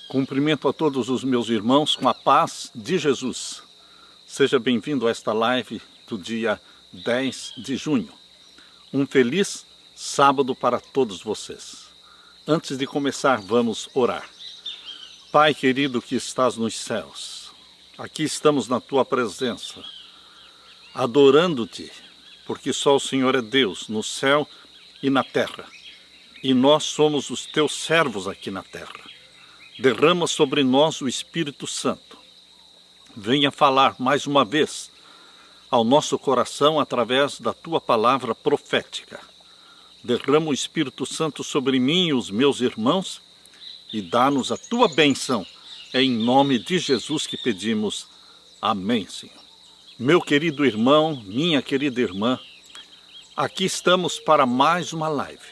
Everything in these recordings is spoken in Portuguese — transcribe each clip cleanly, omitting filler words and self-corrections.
Cumprimento a todos os meus irmãos com a paz de Jesus. Seja bem-vindo a esta live do dia 10 de junho. Um feliz sábado para todos vocês. Antes de começar, vamos orar. Pai querido que estás nos céus, aqui estamos na Tua presença, adorando-Te, porque só o Senhor é Deus no céu e na terra, e nós somos os Teus servos aqui na terra. Derrama sobre nós o Espírito Santo. Venha falar mais uma vez ao nosso coração através da Tua palavra profética. Derrama o Espírito Santo sobre mim e os meus irmãos e dá-nos a Tua bênção. É em nome de Jesus que pedimos. Amém, Senhor. Meu querido irmão, minha querida irmã, aqui estamos para mais uma live.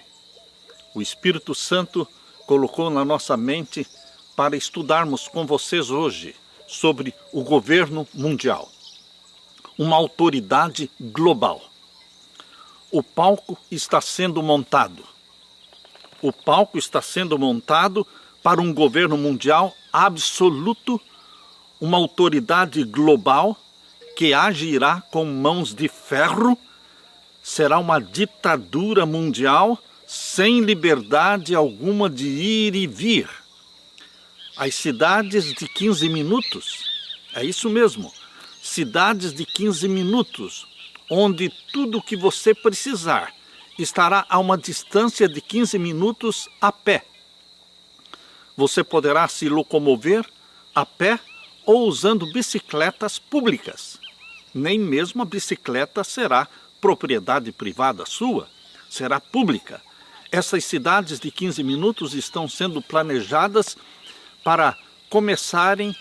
O Espírito Santo colocou na nossa mente para estudarmos com vocês hoje sobre o governo mundial, uma autoridade global. O palco está sendo montado. O palco está sendo montado para um governo mundial absoluto, uma autoridade global que agirá com mãos de ferro, será uma ditadura mundial sem liberdade alguma de ir e vir. As cidades de 15 minutos, é isso mesmo, cidades de 15 minutos, onde tudo o que você precisar estará a uma distância de 15 minutos a pé. Você poderá se locomover a pé ou usando bicicletas públicas. Nem mesmo a bicicleta será propriedade privada sua, será pública. Essas cidades de 15 minutos estão sendo planejadas para começarem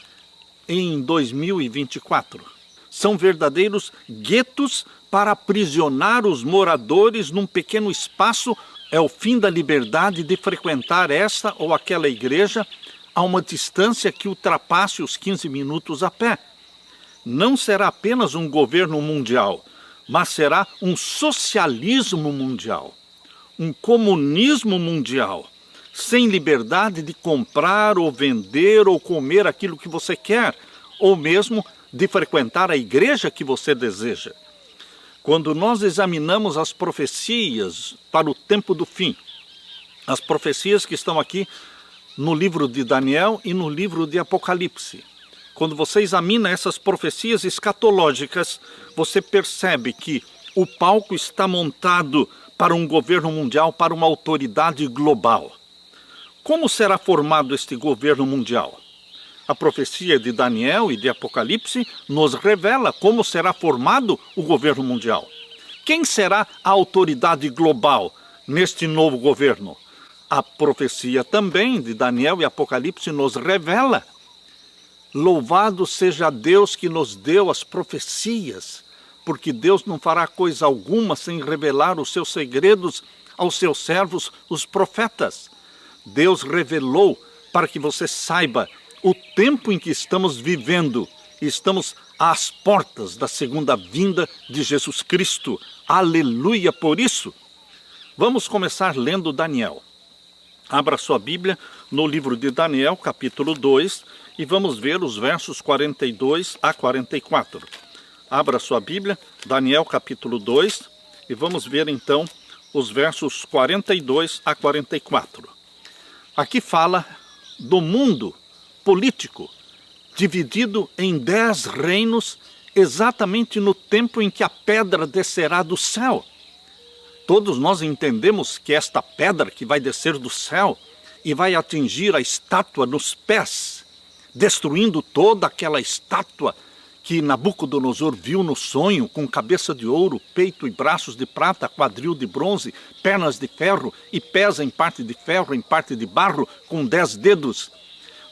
em 2024. São verdadeiros guetos para aprisionar os moradores num pequeno espaço. É o fim da liberdade de frequentar esta ou aquela igreja a uma distância que ultrapasse os 15 minutos a pé. Não será apenas um governo mundial, mas será um socialismo mundial, um comunismo mundial, sem liberdade de comprar ou vender ou comer aquilo que você quer, ou mesmo de frequentar a igreja que você deseja. Quando nós examinamos as profecias para o tempo do fim, as profecias que estão aqui no livro de Daniel e no livro de Apocalipse, quando você examina essas profecias escatológicas, você percebe que o palco está montado para um governo mundial, para uma autoridade global. Como será formado este governo mundial? A profecia de Daniel e de Apocalipse nos revela como será formado o governo mundial. Quem será a autoridade global neste novo governo? A profecia também de Daniel e Apocalipse nos revela. Louvado seja Deus que nos deu as profecias, porque Deus não fará coisa alguma sem revelar os seus segredos aos seus servos, os profetas. Deus revelou para que você saiba o tempo em que estamos vivendo. Estamos às portas da segunda vinda de Jesus Cristo. Aleluia por isso. Vamos começar lendo Daniel. Abra sua Bíblia no livro de Daniel, capítulo 2, e vamos ver os versos 42 a 44. Abra sua Bíblia, Daniel, capítulo 2, e vamos ver então os versos 42 a 44. Aqui fala do mundo político, dividido em 10 reinos, exatamente no tempo em que a pedra descerá do céu. Todos nós entendemos que esta pedra que vai descer do céu e vai atingir a estátua nos pés, destruindo toda aquela estátua que Nabucodonosor viu no sonho, com cabeça de ouro, peito e braços de prata, quadril de bronze, pernas de ferro e pés em parte de ferro, em parte de barro, com 10 dedos.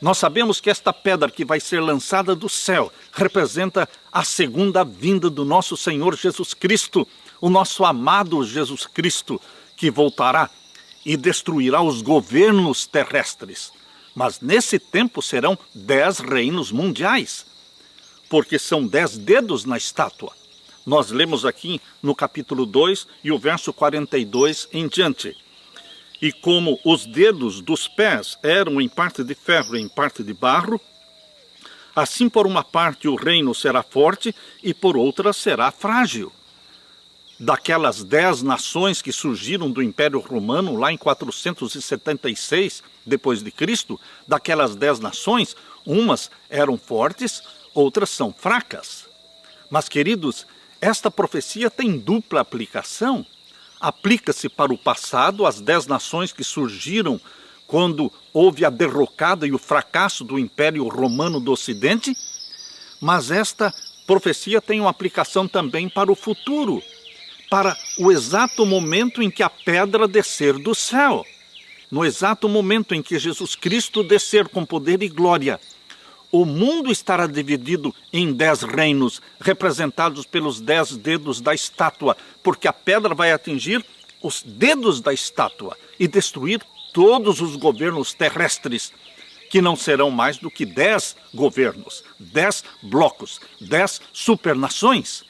Nós sabemos que esta pedra que vai ser lançada do céu representa a segunda vinda do nosso Senhor Jesus Cristo, o nosso amado Jesus Cristo, que voltará e destruirá os governos terrestres. Mas nesse tempo serão 10 reinos mundiais, porque são 10 dedos na estátua. Nós lemos aqui no capítulo 2 e o verso 42 em diante. E como os dedos dos pés eram em parte de ferro e em parte de barro, assim por uma parte o reino será forte e por outra será frágil. Daquelas 10 nações que surgiram do Império Romano lá em 476 depois de Cristo, daquelas 10 nações, umas eram fortes, outras são fracas. Mas, queridos, esta profecia tem dupla aplicação. Aplica-se para o passado, as 10 nações que surgiram quando houve a derrocada e o fracasso do Império Romano do Ocidente, mas esta profecia tem uma aplicação também para o futuro, para o exato momento em que a pedra descer do céu, no exato momento em que Jesus Cristo descer com poder e glória. O mundo estará dividido em 10 reinos, representados pelos 10 dedos da estátua, porque a pedra vai atingir os dedos da estátua e destruir todos os governos terrestres, que não serão mais do que 10 governos, 10 blocos, 10 supernações.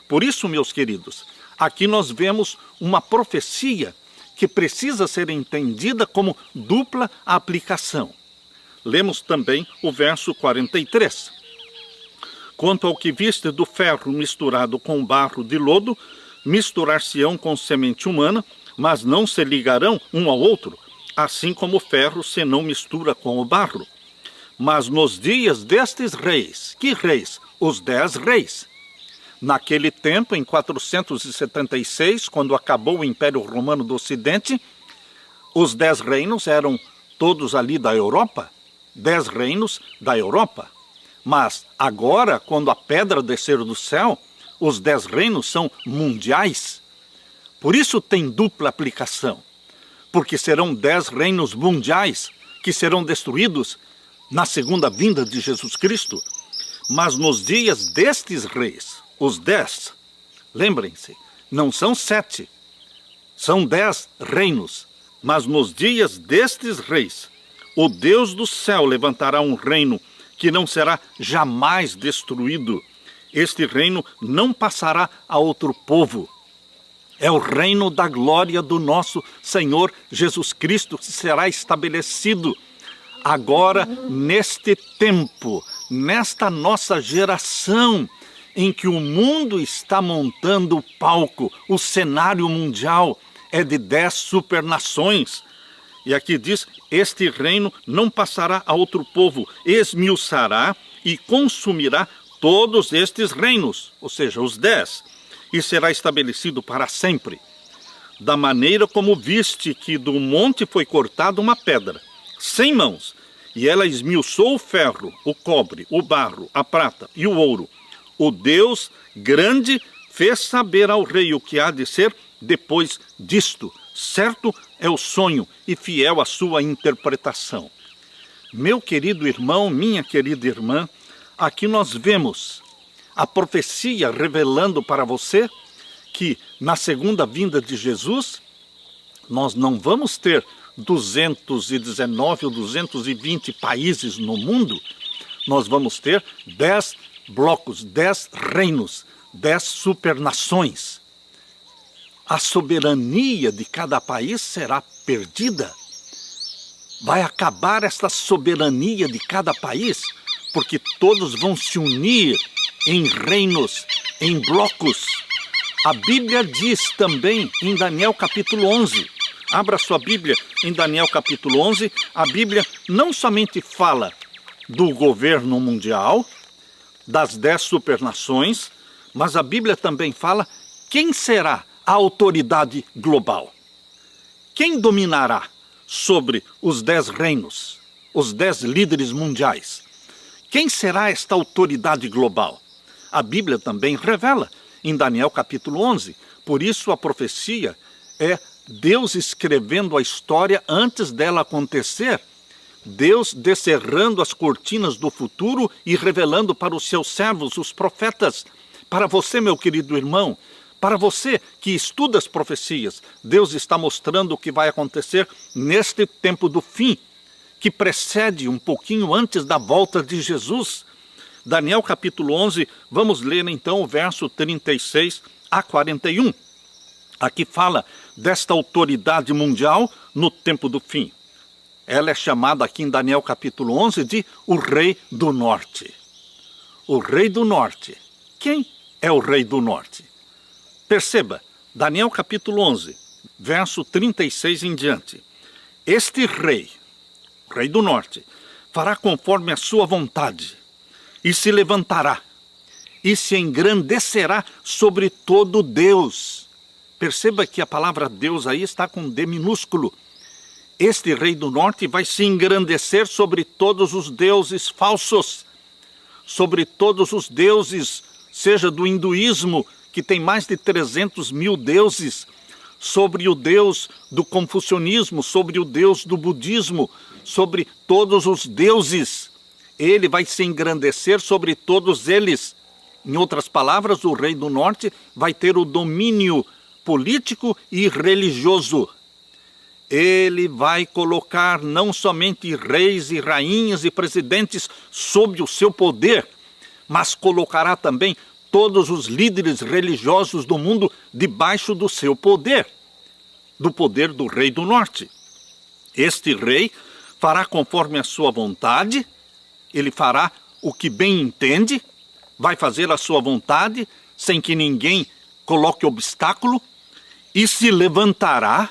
Por isso, meus queridos, aqui nós vemos uma profecia que precisa ser entendida como dupla aplicação. Lemos também o verso 43. Quanto ao que viste do ferro misturado com barro de lodo, misturar-se-ão com semente humana, mas não se ligarão um ao outro, assim como o ferro se não mistura com o barro. Mas nos dias destes reis, que reis? Os 10 reis. Naquele tempo, em 476, quando acabou o Império Romano do Ocidente, os 10 reinos eram todos ali da Europa, 10 reinos da Europa. Mas agora, quando a pedra descer do céu, os 10 reinos são mundiais. Por isso tem dupla aplicação, porque serão 10 reinos mundiais que serão destruídos na segunda vinda de Jesus Cristo. Mas nos dias destes reis, os 10, lembrem-se, não são 7, são 10 reinos, mas nos dias destes reis, o Deus do céu levantará um reino que não será jamais destruído. Este reino não passará a outro povo. É o reino da glória do nosso Senhor Jesus Cristo que será estabelecido agora, neste tempo, nesta nossa geração, em que o mundo está montando o palco, o cenário mundial é de 10 supernações. E aqui diz, este reino não passará a outro povo, esmiuçará e consumirá todos estes reinos, ou seja, os 10, e será estabelecido para sempre. Da maneira como viste que do monte foi cortada uma pedra, sem mãos, e ela esmiuçou o ferro, o cobre, o barro, a prata e o ouro, o Deus grande fez saber ao rei o que há de ser depois disto. Certo é o sonho e fiel a sua interpretação. Meu querido irmão, minha querida irmã, aqui nós vemos a profecia revelando para você que na segunda vinda de Jesus, nós não vamos ter 219 ou 220 países no mundo, nós vamos ter 10 blocos, 10 reinos, 10 supernações. A soberania de cada país será perdida. Vai acabar esta soberania de cada país, porque todos vão se unir em reinos, em blocos. A Bíblia diz também em Daniel capítulo 11, abra sua Bíblia em Daniel capítulo 11, a Bíblia não somente fala do governo mundial, das 10 supernações, mas a Bíblia também fala quem será a autoridade global. Quem dominará sobre os 10 reinos, os 10 líderes mundiais? Quem será esta autoridade global? A Bíblia também revela em Daniel capítulo 11. Por isso a profecia é Deus escrevendo a história antes dela acontecer. Deus descerrando as cortinas do futuro e revelando para os seus servos, os profetas. Para você, meu querido irmão, para você que estuda as profecias, Deus está mostrando o que vai acontecer neste tempo do fim, que precede um pouquinho antes da volta de Jesus. Daniel capítulo 11, vamos ler então o verso 36 a 41. Aqui fala desta autoridade mundial no tempo do fim. Ela é chamada aqui em Daniel capítulo 11 de o Rei do Norte. O Rei do Norte. Quem é o Rei do Norte? Perceba, Daniel capítulo 11, verso 36 em diante. Este rei, o Rei do Norte, fará conforme a sua vontade, e se levantará, e se engrandecerá sobre todo Deus. Perceba que a palavra Deus aí está com D minúsculo. Este Rei do Norte vai se engrandecer sobre todos os deuses falsos, sobre todos os deuses, seja do hinduísmo, que tem mais de 300 mil deuses, sobre o Deus do confucionismo, sobre o Deus do budismo, sobre todos os deuses. Ele vai se engrandecer sobre todos eles. Em outras palavras, o Rei do Norte vai ter o domínio político e religioso. Ele vai colocar não somente reis e rainhas e presidentes sob o seu poder, mas colocará também todos os líderes religiosos do mundo debaixo do seu poder, do poder do Rei do Norte. Este rei fará conforme a sua vontade, ele fará o que bem entende, vai fazer a sua vontade, sem que ninguém coloque obstáculo, e se levantará.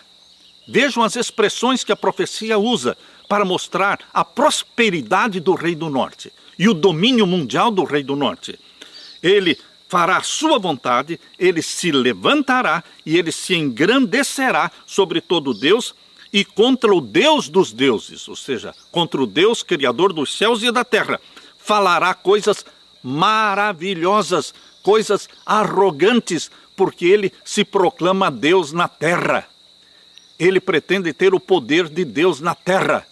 Vejam as expressões que a profecia usa para mostrar a prosperidade do Rei do Norte e o domínio mundial do Rei do Norte. Ele fará a sua vontade, ele se levantará e ele se engrandecerá sobre todo Deus e contra o Deus dos deuses, ou seja, contra o Deus criador dos céus e da terra. Falará coisas maravilhosas, coisas arrogantes, porque ele se proclama Deus na terra. Ele pretende ter o poder de Deus na terra.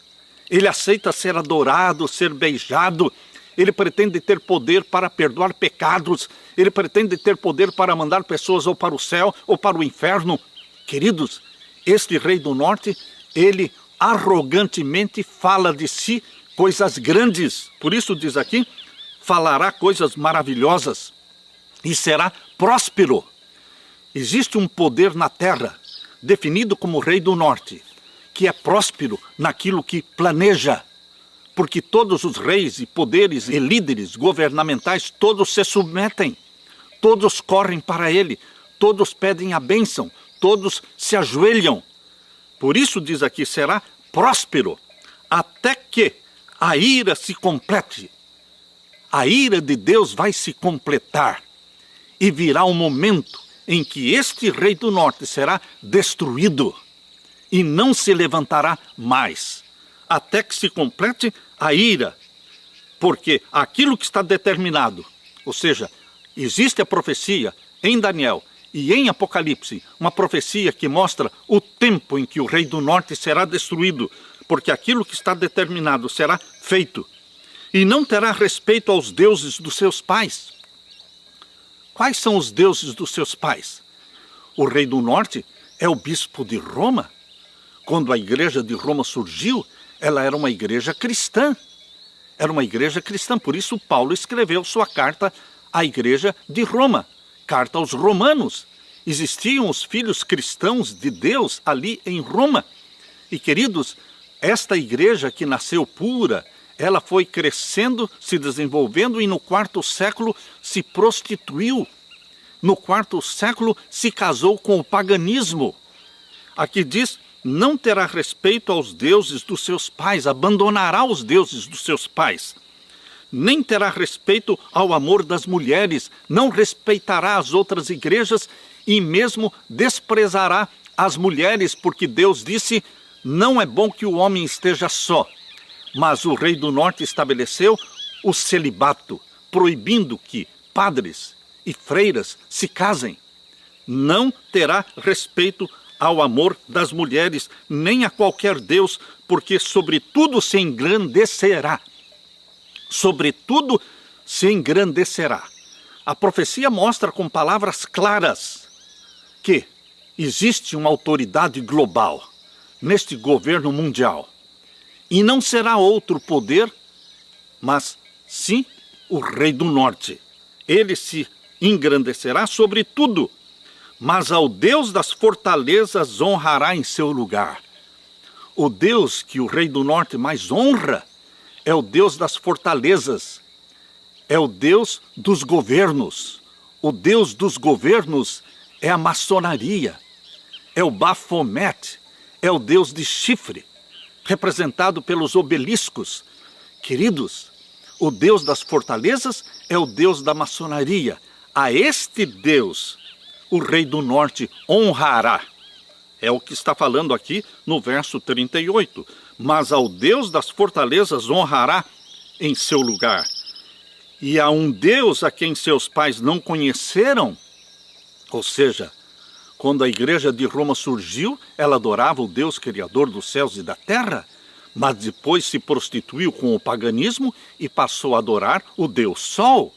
Ele aceita ser adorado, ser beijado. Ele pretende ter poder para perdoar pecados. Ele pretende ter poder para mandar pessoas ou para o céu ou para o inferno. Queridos, este Rei do Norte, ele arrogantemente fala de si coisas grandes. Por isso diz aqui, falará coisas maravilhosas e será próspero. Existe um poder na terra, definido como Rei do Norte, que é próspero naquilo que planeja, porque todos os reis e poderes e líderes governamentais, todos se submetem, todos correm para ele, todos pedem a bênção, todos se ajoelham. Por isso diz aqui, será próspero, até que a ira se complete. A ira de Deus vai se completar, e virá um momento em que este Rei do Norte será destruído e não se levantará mais, até que se complete a ira, porque aquilo que está determinado, ou seja, existe a profecia em Daniel e em Apocalipse, uma profecia que mostra o tempo em que o Rei do Norte será destruído, porque aquilo que está determinado será feito, e não terá respeito aos deuses dos seus pais. Quais são os deuses dos seus pais? O Rei do Norte é o bispo de Roma. Quando a igreja de Roma surgiu, ela era uma igreja cristã. Era uma igreja cristã, por isso Paulo escreveu sua carta à igreja de Roma, carta aos romanos. Existiam os filhos cristãos de Deus ali em Roma. E queridos, esta igreja que nasceu pura, ela foi crescendo, se desenvolvendo e no quarto século se prostituiu. No quarto século se casou com o paganismo. Aqui diz, não terá respeito aos deuses dos seus pais, abandonará os deuses dos seus pais. Nem terá respeito ao amor das mulheres, não respeitará as outras igrejas e mesmo desprezará as mulheres, porque Deus disse, não é bom que o homem esteja só. Mas o Rei do Norte estabeleceu o celibato, proibindo que padres e freiras se casem. Não terá respeito ao amor das mulheres, nem a qualquer Deus, porque sobretudo se engrandecerá. Sobretudo se engrandecerá. A profecia mostra com palavras claras que existe uma autoridade global neste governo mundial. E não será outro poder, mas sim o Rei do Norte. Ele se engrandecerá sobre tudo, mas ao Deus das fortalezas honrará em seu lugar. O Deus que o rei do norte mais honra é o Deus das fortalezas, é o Deus dos governos. O Deus dos governos é a maçonaria, é o Baphomet, é o Deus de chifre, representado pelos obeliscos. Queridos, o Deus das fortalezas é o Deus da maçonaria. A este Deus, o rei do norte honrará. É o que está falando aqui no verso 38. Mas ao Deus das fortalezas honrará em seu lugar. E a um Deus a quem seus pais não conheceram, ou seja, quando a igreja de Roma surgiu, ela adorava o Deus criador dos céus e da terra, mas depois se prostituiu com o paganismo e passou a adorar o Deus Sol.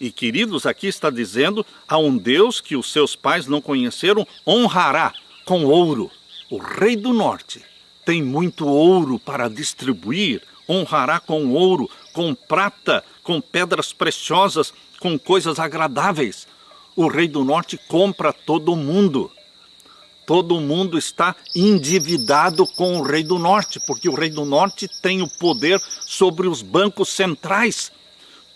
E, queridos, aqui está dizendo, a um Deus que os seus pais não conheceram, honrará com ouro. O rei do norte tem muito ouro para distribuir, honrará com ouro, com prata, com pedras preciosas, com coisas agradáveis. O rei do norte compra todo mundo. Todo mundo está endividado com o rei do norte, porque o rei do norte tem o poder sobre os bancos centrais.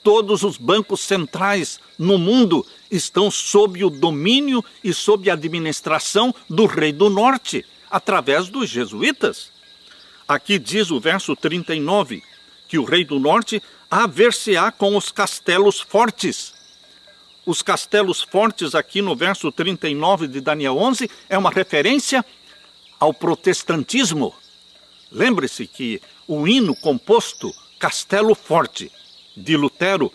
Todos os bancos centrais no mundo estão sob o domínio e sob a administração do rei do norte, através dos jesuítas. Aqui diz o verso 39, que o rei do norte haver-se-á com os castelos fortes. Os castelos fortes aqui no verso 39 de Daniel 11 é uma referência ao protestantismo. Lembre-se que o hino composto Castelo Forte de Lutero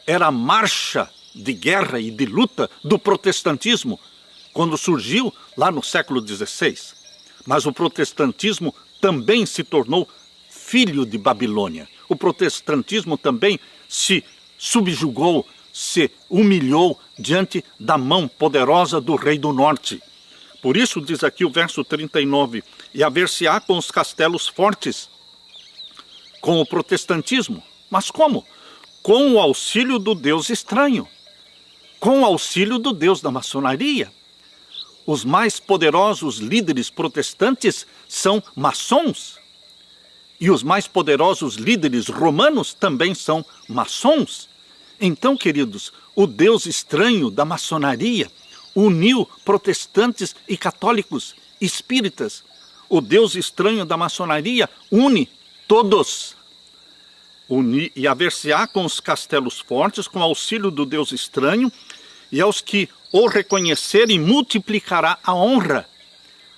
era a marcha de guerra e de luta do protestantismo, quando surgiu lá no século XVI. Mas o protestantismo também se tornou filho de Babilônia. O protestantismo também se subjugou, se humilhou diante da mão poderosa do rei do norte. Por isso diz aqui o verso 39, e haver-se-á com os castelos fortes, com o protestantismo. Mas como? Com o auxílio do Deus estranho, com o auxílio do Deus da maçonaria. Os mais poderosos líderes protestantes são maçons, e os mais poderosos líderes romanos também são maçons. Então, queridos, o Deus estranho da maçonaria uniu protestantes e católicos, espíritas. O Deus estranho da maçonaria une todos. E haver-se-á com os castelos fortes, com auxílio do Deus estranho, e aos que o reconhecerem multiplicará a honra.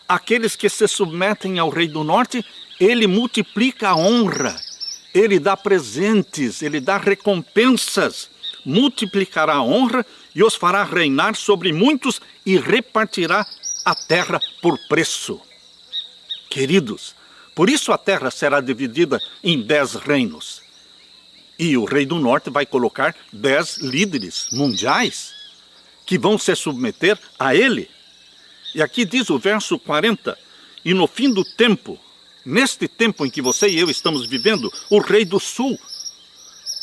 Aqueles que se submetem ao rei do norte, ele multiplica a honra. Ele dá presentes, ele dá recompensas, multiplicará a honra e os fará reinar sobre muitos e repartirá a terra por preço. Queridos, por isso a terra será dividida em 10 reinos. E o rei do norte vai colocar 10 líderes mundiais que vão se submeter a ele. E aqui diz o verso 40, e no fim do tempo, neste tempo em que você e eu estamos vivendo, o rei do sul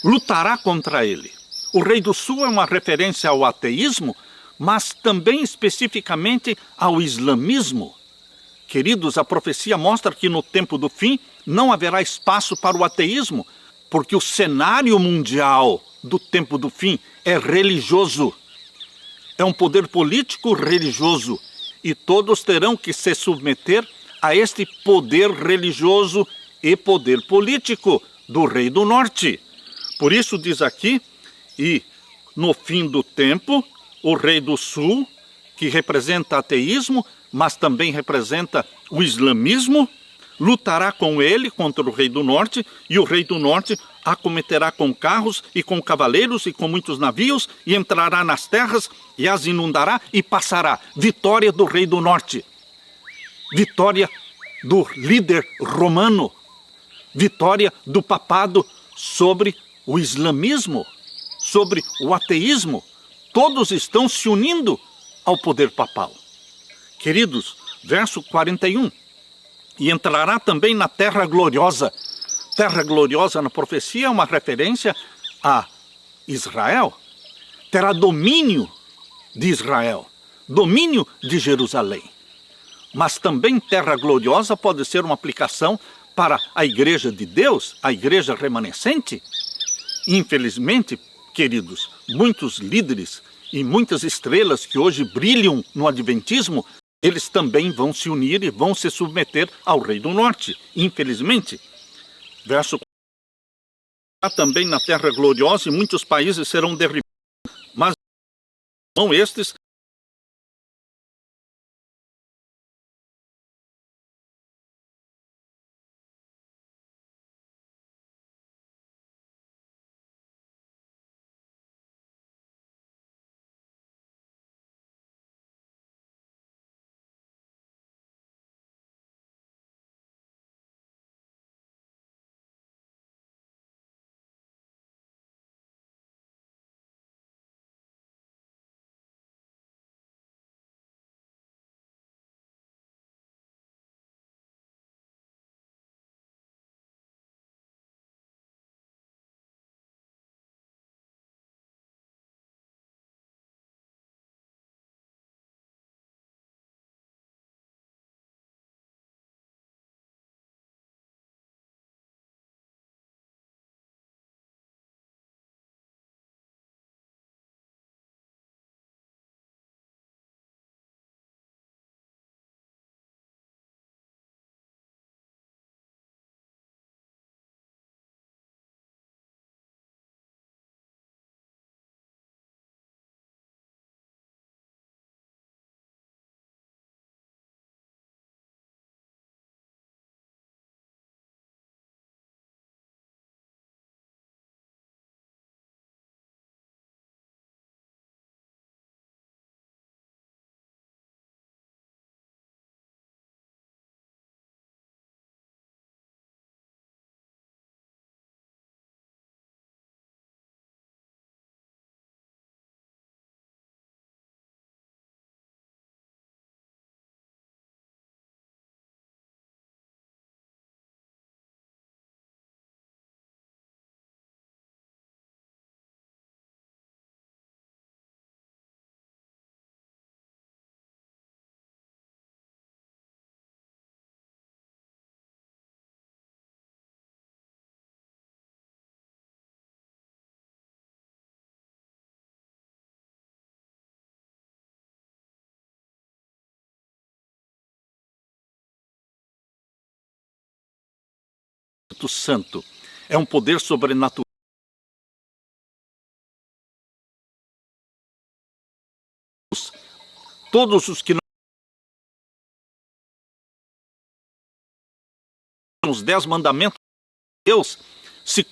lutará contra ele. O rei do sul é uma referência ao ateísmo, mas também especificamente ao islamismo. Queridos, a profecia mostra que no tempo do fim não haverá espaço para o ateísmo, porque o cenário mundial do tempo do fim é religioso. É um poder político religioso, e todos terão que se submeter a este poder religioso e poder político do rei do norte. Por isso diz aqui, e no fim do tempo, o rei do sul, que representa ateísmo, mas também representa o islamismo, lutará com ele contra o rei do norte, e o rei do norte acometerá com carros e com cavaleiros e com muitos navios, e entrará nas terras e as inundará e passará. Vitória do rei do norte. Vitória do líder romano. Vitória do papado sobre o islamismo, sobre o ateísmo. Todos estão se unindo ao poder papal. Queridos, verso 41. E entrará também na terra gloriosa. Terra gloriosa na profecia é uma referência a Israel. Terá domínio de Israel. domínio de Jerusalém. Mas também terra gloriosa pode ser uma aplicação para a igreja de Deus, a igreja remanescente. Infelizmente, queridos, muitos líderes e muitas estrelas que hoje brilham no adventismo, eles também vão se unir e vão se submeter ao Rei do Norte, infelizmente. Verso 4, também na terra gloriosa e muitos países serão derribados, mas não estes Santo é um poder sobrenatural. Todos os que não os 10 mandamentos de Deus se